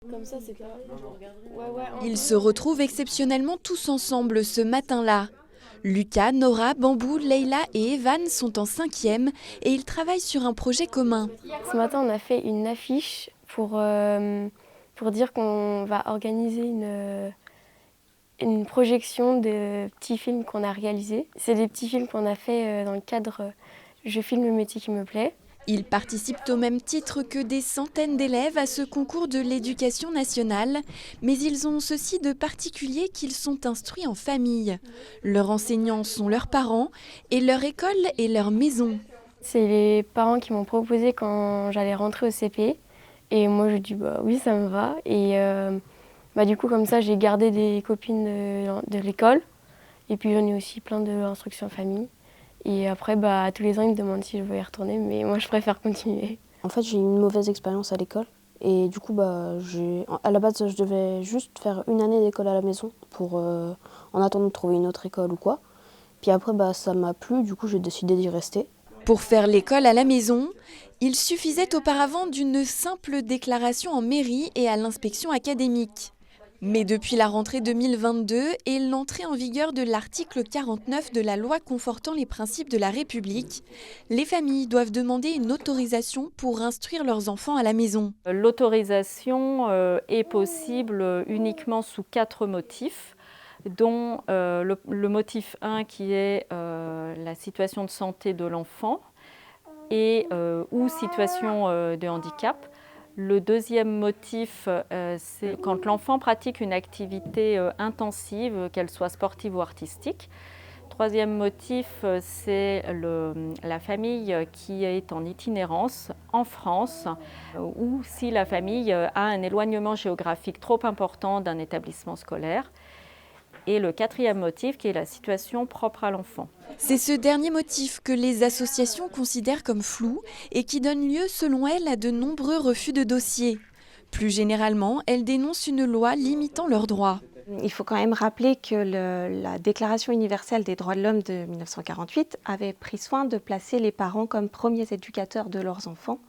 Comme ça, c'est pas. Ils se retrouvent exceptionnellement tous ensemble ce matin-là. Lucas, Nora, Bambou, Leïla et Evan sont en 5e et ils travaillent sur un projet commun. Ce matin, on a fait une affiche pour dire qu'on va organiser une projection de petits films qu'on a réalisés. C'est des petits films qu'on a fait dans le cadre Je filme le métier qui me plaît. Ils participent au même titre que des centaines d'élèves à ce concours de l'éducation nationale, mais ils ont ceci de particulier qu'ils sont instruits en famille. Leurs enseignants sont leurs parents et leur école est leur maison. C'est les parents qui m'ont proposé quand j'allais rentrer au CP. Et moi, je dis bah oui, ça me va. Et du coup, comme ça, j'ai gardé des copines de l'école. Et puis, j'en ai aussi plein de l'instruction en famille. Et après, tous les ans, ils me demandent si je veux y retourner, mais moi, je préfère continuer. En fait, j'ai eu une mauvaise expérience à l'école. Et du coup, à la base, je devais juste faire une année d'école à la maison en attendant de trouver une autre école ou quoi. Puis après, ça m'a plu, du coup, j'ai décidé d'y rester. Pour faire l'école à la maison, il suffisait auparavant d'une simple déclaration en mairie et à l'inspection académique. Mais depuis la rentrée 2022 et l'entrée en vigueur de l'article 49 de la loi confortant les principes de la République, les familles doivent demander une autorisation pour instruire leurs enfants à la maison. L'autorisation est possible uniquement sous 4 motifs, dont le motif 1 qui est la situation de santé de l'enfant et ou situation de handicap. Le deuxième motif, c'est quand l'enfant pratique une activité intensive, qu'elle soit sportive ou artistique. Troisième motif, c'est la famille qui est en itinérance en France ou si la famille a un éloignement géographique trop important d'un établissement scolaire. Et le quatrième motif qui est la situation propre à l'enfant. C'est ce dernier motif que les associations considèrent comme flou et qui donne lieu, selon elles, à de nombreux refus de dossiers. Plus généralement, elles dénoncent une loi limitant leurs droits. Il faut quand même rappeler que la Déclaration universelle des droits de l'homme de 1948 avait pris soin de placer les parents comme premiers éducateurs de leurs enfants.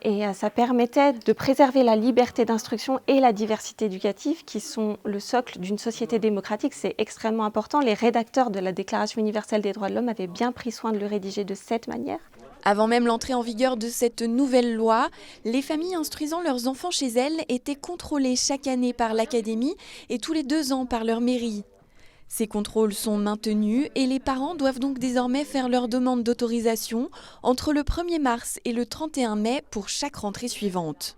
Et ça permettait de préserver la liberté d'instruction et la diversité éducative qui sont le socle d'une société démocratique. C'est extrêmement important. Les rédacteurs de la Déclaration universelle des droits de l'homme avaient bien pris soin de le rédiger de cette manière. Avant même l'entrée en vigueur de cette nouvelle loi, les familles instruisant leurs enfants chez elles étaient contrôlées chaque année par l'académie et tous les 2 ans par leur mairie. Ces contrôles sont maintenus et les parents doivent donc désormais faire leur demande d'autorisation entre le 1er mars et le 31 mai pour chaque rentrée suivante.